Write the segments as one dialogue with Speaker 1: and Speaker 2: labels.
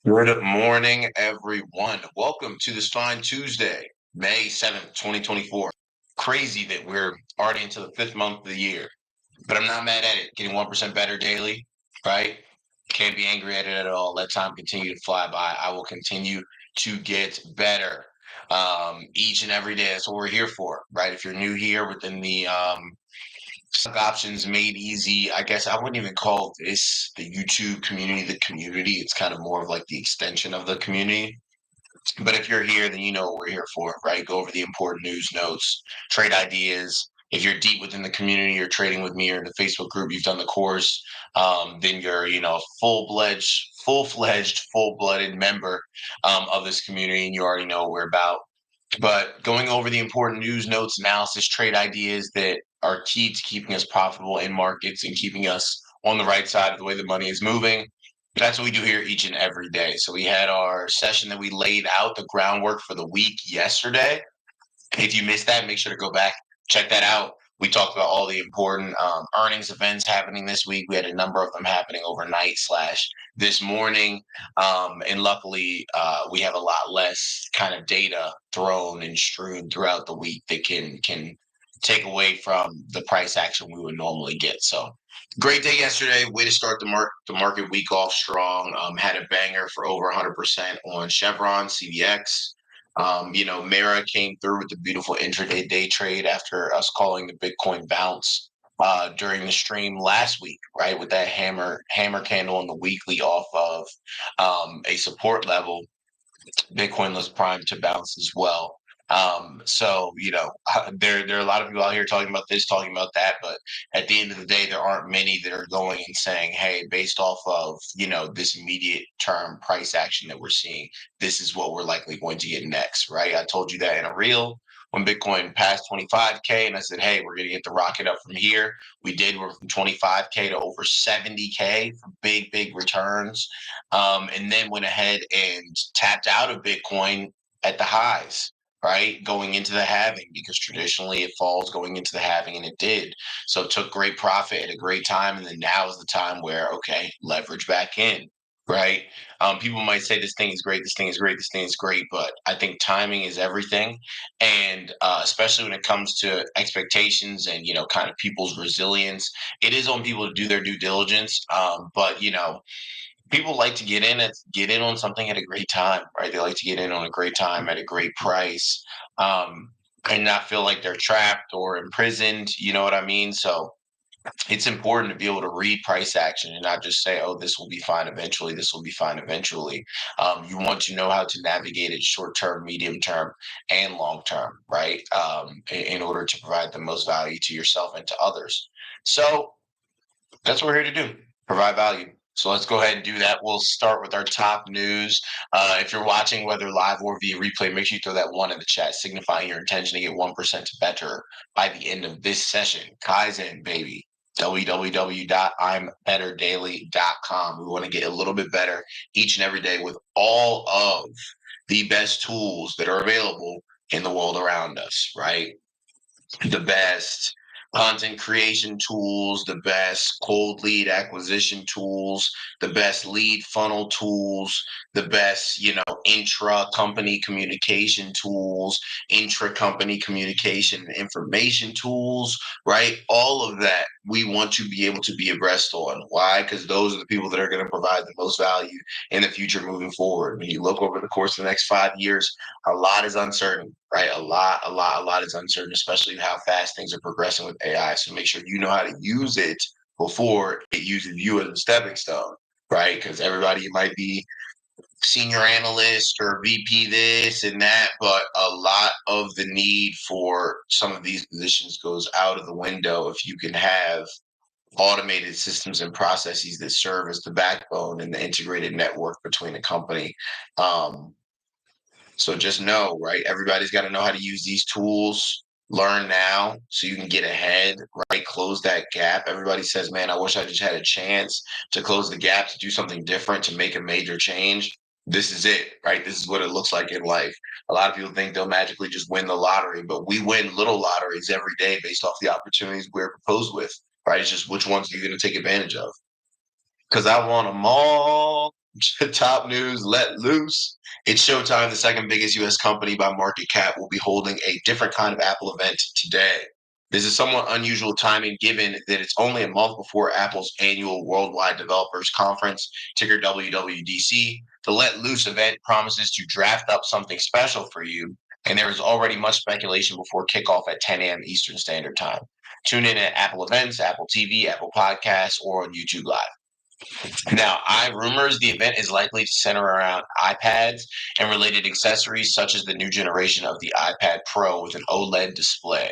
Speaker 1: Good morning, everyone. Welcome to this fine Tuesday, May 7th, 2024. Crazy that we're already into the fifth month of the year, but I'm not mad at it. Getting 1% better daily, right? Can't be angry at it at all. Let time continue to fly by. I will continue to get better each and every day. That's what we're here for, right? If you're new here within the stock options made easy. I guess I wouldn't even call this the YouTube community the community. It's kind of more of like the extension of the community. But if you're here, then you know what we're here for, right? Go over the important news notes, trade ideas. If you're deep within the community, you're trading with me or in the Facebook group, you've done the course, then you're, full-fledged, full-blooded member of this community, and you already know what we're about. But going over the important news notes, analysis, trade ideas that are key to keeping us profitable in markets and keeping us on the right side of the way the money is moving. That's what we do here each and every day. So we had our session that we laid out the groundwork for the week yesterday. If you missed that, make sure to go back, check that out. We talked about all the important earnings events happening this week. We had a number of them happening overnight slash this morning. And luckily, we have a lot less kind of data thrown and strewn throughout the week that can take away from the price action we would normally get. So great day yesterday. Way to start the market week off strong. Had a banger for over 100% on Chevron, CVX. Mara came through with the beautiful intraday day trade after us calling the Bitcoin bounce during the stream last week, right? With that hammer candle on the weekly off of a support level. Bitcoin was primed to bounce as well. There are a lot of people out here talking about this, talking about that, but at the end of the day, there aren't many that are going and saying, hey, based off of, this immediate term price action that we're seeing, this is what we're likely going to get next, right? I told you that in a reel when Bitcoin passed 25K, and I said, hey, we're going to get the rocket up from here. We did. We're from 25K to over 70K for big, big returns. And then went ahead and tapped out of Bitcoin at the highs, right? Going into the halving, because traditionally it falls going into the halving, and it did. So it took great profit at a great time. And then now is the time where, okay, leverage back in, right? People might say this thing is great, this thing is great, this thing is great, but I think timing is everything. And especially when it comes to expectations and, kind of people's resilience, it is on people to do their due diligence. But, people like to get in on something at a great time, right? They like to get in on a great time at a great price, and not feel like they're trapped or imprisoned. You know what I mean? So it's important to be able to read price action and not just say, "Oh, this will be fine eventually. This will be fine eventually." You want to know how to navigate it short term, medium term, and long term, right? In order to provide the most value to yourself and to others. So that's what we're here to do, provide value. So let's go ahead and do that. We'll start with our top news. If you're watching, whether live or via replay, make sure you throw that one in the chat, signifying your intention to get 1% better by the end of this session. Kaizen, baby. www.imbetterdaily.com. We want to get a little bit better each and every day with all of the best tools that are available in the world around us, right? The best content creation tools, the best cold lead acquisition tools, the best lead funnel tools, the best, intra company communication tools, intra company communication and information tools, right? All of that we want to be able to be abreast on. Why? Because those are the people that are going to provide the most value in the future moving forward. When you look over the course of the next 5 years, a lot is uncertain, right? A lot is uncertain, especially how fast things are progressing with AI. So make sure you know how to use it before it uses you as a stepping stone, right? Because everybody might be senior analyst or VP this and that, but a lot of the need for some of these positions goes out of the window if you can have automated systems and processes that serve as the backbone and the integrated network between a company. So just know, right? Everybody's got to know how to use these tools. Learn now so you can get ahead, right? Close that gap. Everybody says, man, I wish I just had a chance to close the gap, to do something different, to make a major change. This is it, right? This is what it looks like in life. A lot of people think they'll magically just win the lottery, but we win little lotteries every day based off the opportunities we're proposed with, right? It's just which ones are you going to take advantage of? Because I want them all. Top news, let loose. It's showtime. The second biggest U.S. company by market cap will be holding a different kind of Apple event today. This is somewhat unusual timing given that it's only a month before Apple's annual Worldwide Developers Conference, ticker WWDC. The Let Loose event promises to draft up something special for you, and there is already much speculation before kickoff at 10 a.m. Eastern Standard Time. Tune in at Apple Events, Apple TV, Apple Podcasts, or on YouTube Live. Now, rumors the event is likely to center around iPads and related accessories, such as the new generation of the iPad Pro with an OLED display.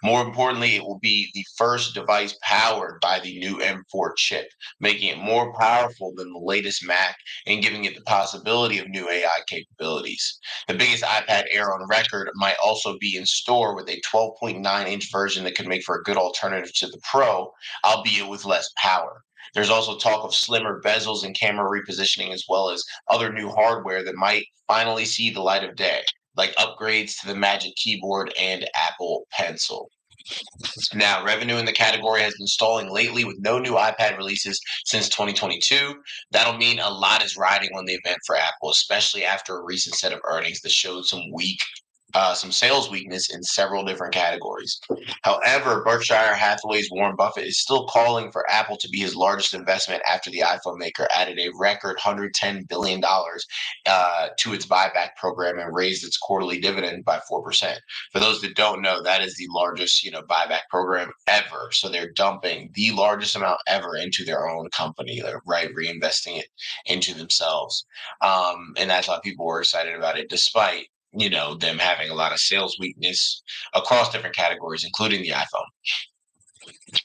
Speaker 1: More importantly, it will be the first device powered by the new M4 chip, making it more powerful than the latest Mac and giving it the possibility of new AI capabilities. The biggest iPad Air on record might also be in store with a 12.9-inch version that could make for a good alternative to the Pro, albeit with less power. There's also talk of slimmer bezels and camera repositioning, as well as other new hardware that might finally see the light of day, like upgrades to the Magic Keyboard and Apple Pencil. Now, revenue in the category has been stalling lately with no new iPad releases since 2022. That'll mean a lot is riding on the event for Apple, especially after a recent set of earnings that showed some sales weakness in several different categories. However, Berkshire Hathaway's Warren Buffett is still calling for Apple to be his largest investment after the iPhone maker added a record $110 billion to its buyback program and raised its quarterly dividend by 4%. For those that don't know, that is the largest, buyback program ever. So they're dumping the largest amount ever into their own company, right? Reinvesting it into themselves. And that's why people were excited about it, despite them having a lot of sales weakness across different categories, including the iPhone.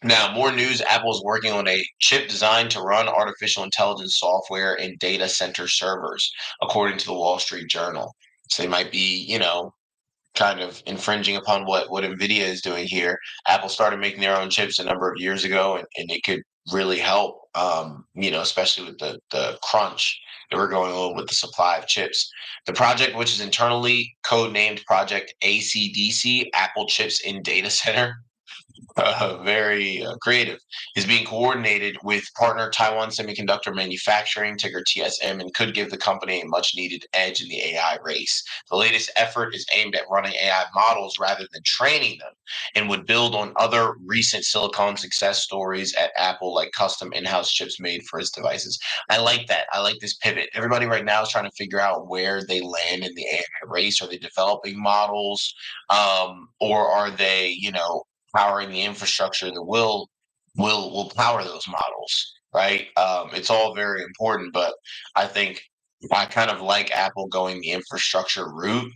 Speaker 1: Now, more news. Apple is working on a chip designed to run artificial intelligence software in data center servers, according to the Wall Street Journal. So they might be, kind of infringing upon what NVIDIA is doing here. Apple started making their own chips a number of years ago, and it could really help, especially with the crunch that we're going on with the supply of chips. The project, which is internally codenamed Project ACDC, Apple Chips in Data Center, very creative, is being coordinated with partner Taiwan Semiconductor Manufacturing, ticker TSM, and could give the company a much needed edge in the AI race. The latest effort is aimed at running AI models rather than training them and would build on other recent silicon success stories at Apple, like custom in house chips made for its devices. I like that. I like this pivot. Everybody right now is trying to figure out where they land in the AI race. Are they developing models? Or are they, powering the infrastructure that will power those models, right? It's all very important, but I think I kind of like Apple going the infrastructure route,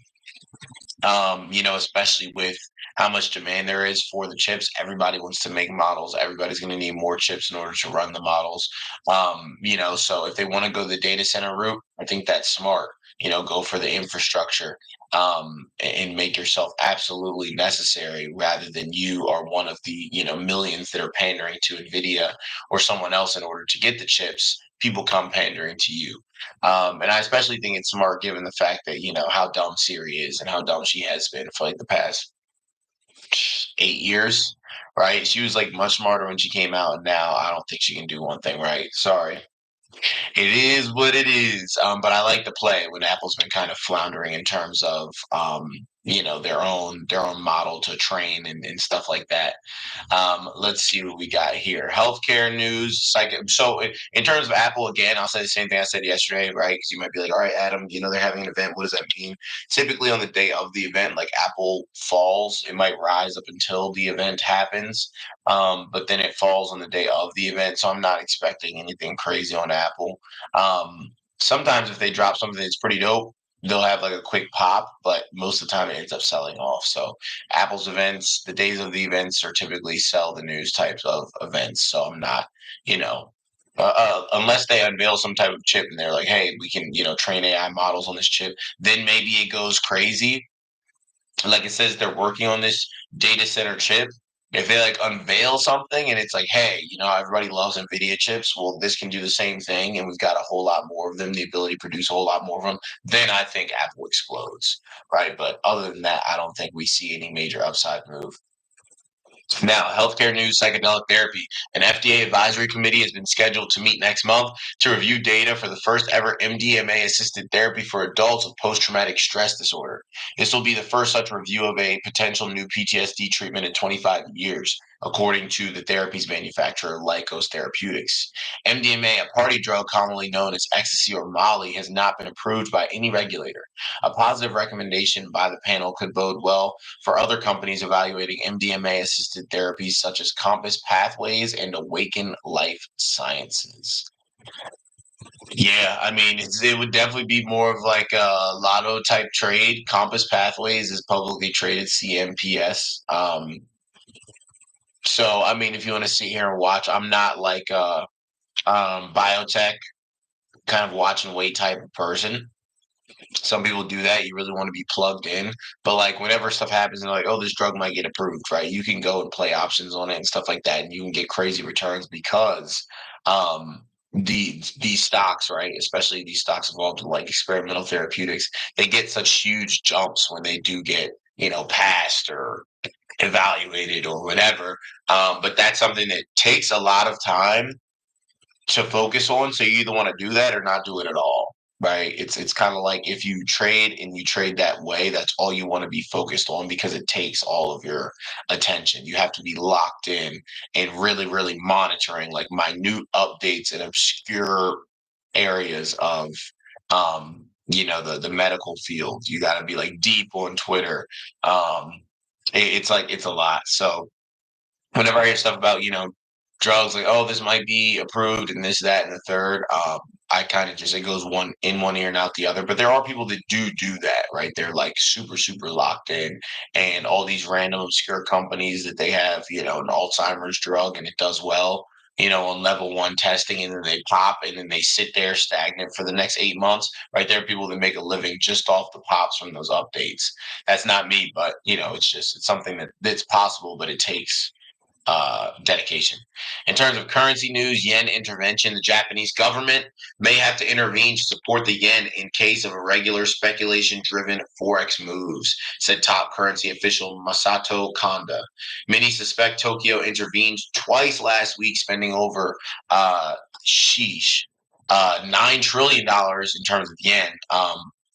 Speaker 1: especially with how much demand there is for the chips. Everybody wants to make models. Everybody's going to need more chips in order to run the models. So if they want to go the data center route, I think that's smart. Go for the infrastructure, and make yourself absolutely necessary rather than you are one of the, millions that are pandering to NVIDIA or someone else in order to get the chips. People come pandering to you. And I especially think it's smart given the fact that, how dumb Siri is and how dumb she has been for like the past 8 years, right? She was like much smarter when she came out, and now I don't think she can do one thing right. Sorry. It is what it is. But I like the play when Apple's been kind of floundering in terms of their own model to train and stuff like that. Let's see what we got here. Healthcare news. So in terms of Apple, again, I'll say the same thing I said yesterday, right? Because you might be like, all right, Adam, they're having an event. What does that mean? Typically on the day of the event, like Apple falls, it might rise up until the event happens. But then it falls on the day of the event. So I'm not expecting anything crazy on Apple. Sometimes if they drop something that's pretty dope, they'll have like a quick pop, but most of the time it ends up selling off. So Apple's events, the days of the events are typically sell the news types of events. So I'm not, unless they unveil some type of chip and they're like, hey, we can, train AI models on this chip, then maybe it goes crazy. Like it says they're working on this data center chip. If they like unveil something and it's like, hey, everybody loves NVIDIA chips, well, this can do the same thing, and we've got a whole lot more of them, the ability to produce a whole lot more of them, then I think Apple explodes, right? But other than that, I don't think we see any major upside move. Now, healthcare news, psychedelic therapy. An FDA advisory committee has been scheduled to meet next month to review data for the first ever MDMA assisted therapy for adults with post traumatic stress disorder. This will be the first such review of a potential new PTSD treatment in 25 years, according to the therapy's manufacturer, Lykos Therapeutics. MDMA, a party drug commonly known as ecstasy or Molly, has not been approved by any regulator. A positive recommendation by the panel could bode well for other companies evaluating MDMA assisted therapies such as Compass Pathways and Awaken Life Sciences. Yeah, I mean, it would definitely be more of like a lotto type trade. Compass Pathways is publicly traded CMPS. So, I mean, if you want to sit here and watch, I'm not like a biotech kind of watch and wait type of person. Some people do that. You really want to be plugged in. But like whenever stuff happens and like, oh, this drug might get approved, right? You can go and play options on it and stuff like that, and you can get crazy returns because these stocks, right? Especially these stocks involved in like experimental therapeutics, they get such huge jumps when they do get, passed or evaluated or whatever. But that's something that takes a lot of time to focus on. So you either want to do that or not do it at all. Right. It's kind of like if you trade and you trade that way, that's all you want to be focused on because it takes all of your attention. You have to be locked in and really, really monitoring like minute updates in obscure areas of the medical field. You gotta be like deep on Twitter. It's like it's a lot. So whenever I hear stuff about, drugs, like, oh, this might be approved and this, that, and the third, I kind of just, it goes one in one ear and out the other. But there are people that do that, right? They're like super, super locked in, and all these random obscure companies that they have, an Alzheimer's drug and it does well, on level one testing, and then they pop and then they sit there stagnant for the next 8 months, right? There are people that make a living just off the pops from those updates. That's not me, but it's something that's possible, but it takes dedication. In terms of currency news, yen intervention, the Japanese government may have to intervene to support the yen in case of irregular speculation driven forex moves, said top currency official Masato Kanda. Many suspect Tokyo intervened twice last week, spending over sheesh, $9 trillion in terms of yen.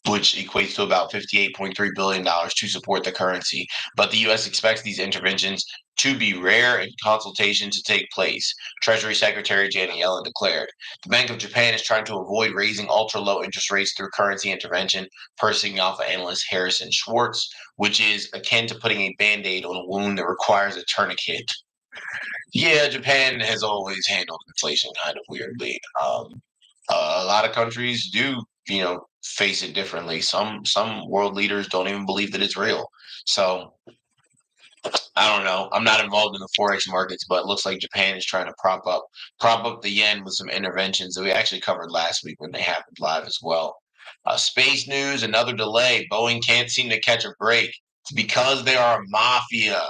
Speaker 1: Which equates to about $58.3 billion to support the currency. But the U.S. expects these interventions to be rare and consultation to take place, Treasury Secretary Janet Yellen declared. The Bank of Japan is trying to avoid raising ultra low interest rates through currency intervention, per Alpha analyst Harrison Schwartz, which is akin to putting a band aid on a wound that requires a tourniquet. Yeah, Japan has always handled inflation kind of weirdly. A lot of countries do, face it differently. Some world leaders don't even believe that it's real. So I don't know. I'm not involved in the forex markets, but it looks like Japan is trying to prop up the yen with some interventions that we actually covered last week when they happened live as well. Space news, another delay. Boeing can't seem to catch a break. It's because they are a mafia,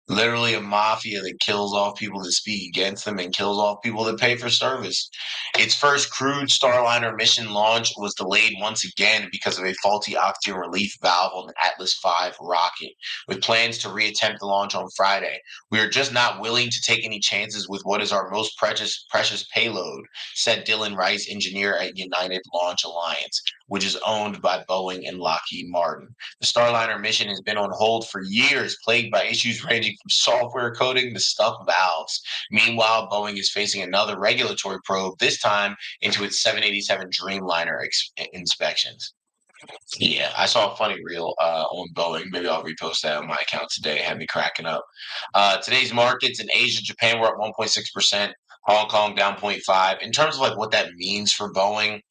Speaker 1: literally a mafia that kills off people that speak against them and kills off people that pay for service. Its first crewed Starliner mission launch was delayed once again because of a faulty oxygen relief valve on the Atlas V rocket, with plans to reattempt the launch on Friday. We are just not willing to take any chances with what is our most precious payload, said Dylan Rice, engineer at United Launch Alliance, which is owned by Boeing and Lockheed Martin. The Starliner mission has been on hold for years, plagued by issues ranging from software coding to stuck valves. Meanwhile, Boeing is facing another regulatory probe, this time into its 787 Dreamliner inspections. Yeah, I saw a funny reel on Boeing. Maybe I'll repost that on my account today. Had me cracking up. Today's markets in Asia, Japan were up 1.6%. Hong Kong down 0.5. In terms of like what that means for Boeing,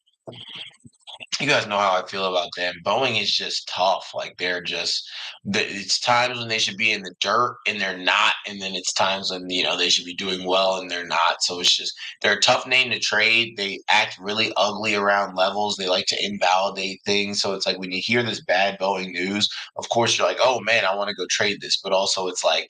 Speaker 1: you guys know how I feel about them. Boeing is just tough. Like they're just, it's times when they should be in the dirt and they're not, and then it's times when they should be doing well and they're not. So it's just they're a tough name to trade. They act really ugly around levels. They like to invalidate things. So it's like when you hear this bad Boeing news, of course you're like, oh man, I want to go trade this. But also it's like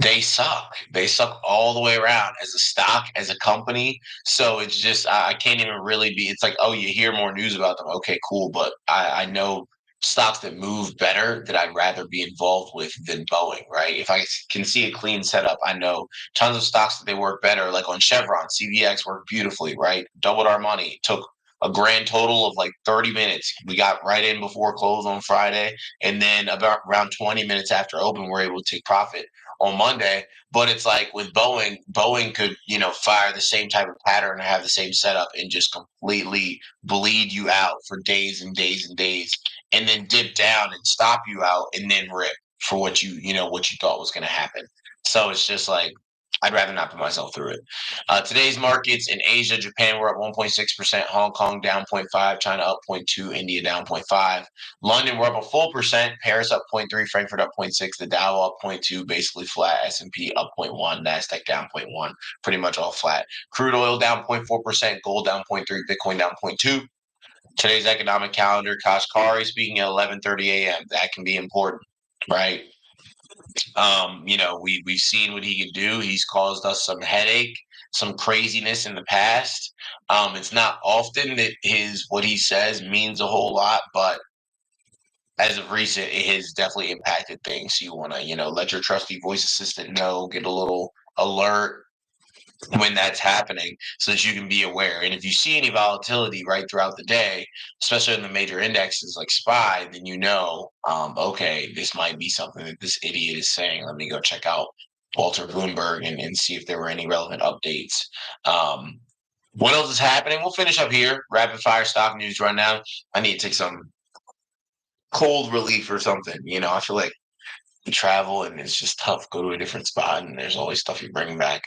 Speaker 1: they suck. They suck all the way around as a stock, as a company. So it's just I can't even really be. It's like, oh, you hear more news about them. Okay, cool, but I know stocks that move better that I'd rather be involved with than Boeing, right? If I can see a clean setup, I know tons of stocks that they work better, like on Chevron, CVX worked beautifully, right? Doubled our money, took a grand total of like 30 minutes. We got right in before close on Friday, and then about around 20 minutes after open, we're able to take profit on Monday. But it's like with Boeing, Boeing could, fire the same type of pattern and have the same setup and just completely bleed you out for days and days and days and then dip down and stop you out and then rip for what you thought was going to happen. So it's just like I'd rather not put myself through it. Today's markets in Asia, Japan were up 1.6%, Hong Kong down 0.5, China up 0.2, India down 0.5. London were up a full percent, Paris up 0.3, Frankfurt up 0.6, the Dow up 0.2, basically flat, S&P up 0.1, Nasdaq down 0.1, pretty much all flat. Crude oil down 0.4%, gold down 0.3, Bitcoin down 0.2. Today's economic calendar, Kashkari speaking at 11:30 a.m. That can be important, right? We've seen what he could do. He's caused us some headache, some craziness in the past. It's not often that his what he says means a whole lot, but as of recent, it has definitely impacted things. So you want to, let your trusty voice assistant know, get a little alert when that's happening so that you can be aware. And if you see any volatility right throughout the day, especially in the major indexes like SPY, then okay, this might be something that this idiot is saying. Let me go check out Walter Bloomberg and see if there were any relevant updates. What else is happening? We'll finish up here. Rapid fire stock news rundown. I need to take some cold relief or something. I feel like you travel and it's just tough. Go to a different spot and there's always stuff you bring back.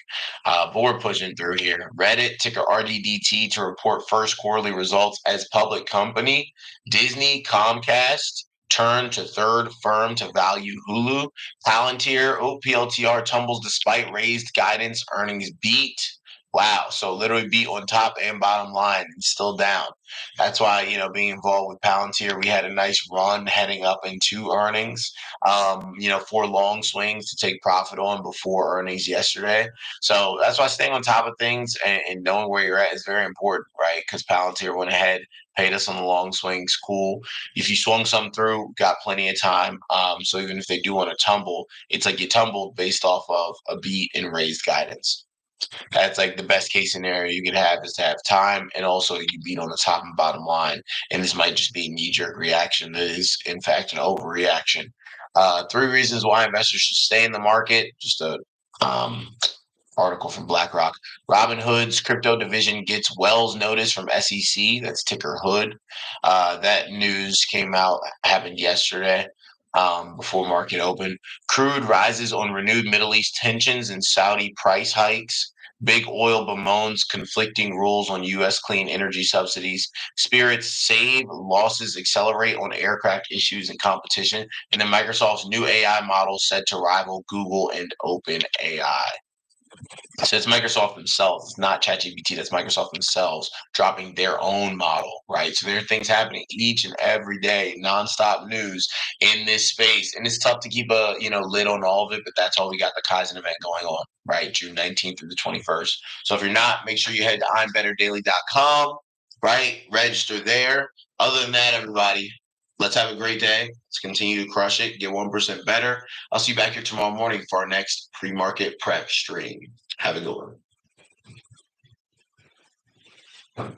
Speaker 1: But we're pushing through here. Reddit, ticker RDDT, to report first quarterly results as public company. Disney, Comcast turned to third firm to value Hulu. Palantir, PLTR tumbles despite raised guidance, earnings beat. Wow. So literally beat on top and bottom line and still down. That's why, being involved with Palantir, we had a nice run heading up into earnings, for long swings to take profit on before earnings yesterday. So that's why staying on top of things and knowing where you're at is very important, right? Because Palantir went ahead, paid us on the long swings, cool. If you swung some through, got plenty of time. So even if they do want to tumble, it's like you tumbled based off of a beat and raised guidance. That's like the best case scenario you could have is to have time and also you beat on the top and bottom line. And this might just be a knee jerk reaction that is, in fact, an overreaction. Three reasons why investors should stay in the market. Just a article from BlackRock. Robinhood's crypto division gets Wells notice from SEC. That's ticker Hood. That news happened yesterday. Before market open. Crude rises on renewed Middle East tensions and Saudi price hikes. Big oil bemoans conflicting rules on U.S. clean energy subsidies. Spirits save, losses accelerate on aircraft issues and competition. And then Microsoft's new AI model set to rival Google and OpenAI. So it's Microsoft themselves, not ChatGPT. That's Microsoft themselves dropping their own model, right? So there are things happening each and every day, nonstop news in this space, and it's tough to keep a lid on all of it. But that's all we got the Kaizen event going on, right? June 19th through the 21st. So if you're not, make sure you head to I'mBetterDaily.com, right? Register there. Other than that, everybody, let's have a great day. Let's continue to crush it, get 1% better. I'll see you back here tomorrow morning for our next pre-market prep stream. Have a good one.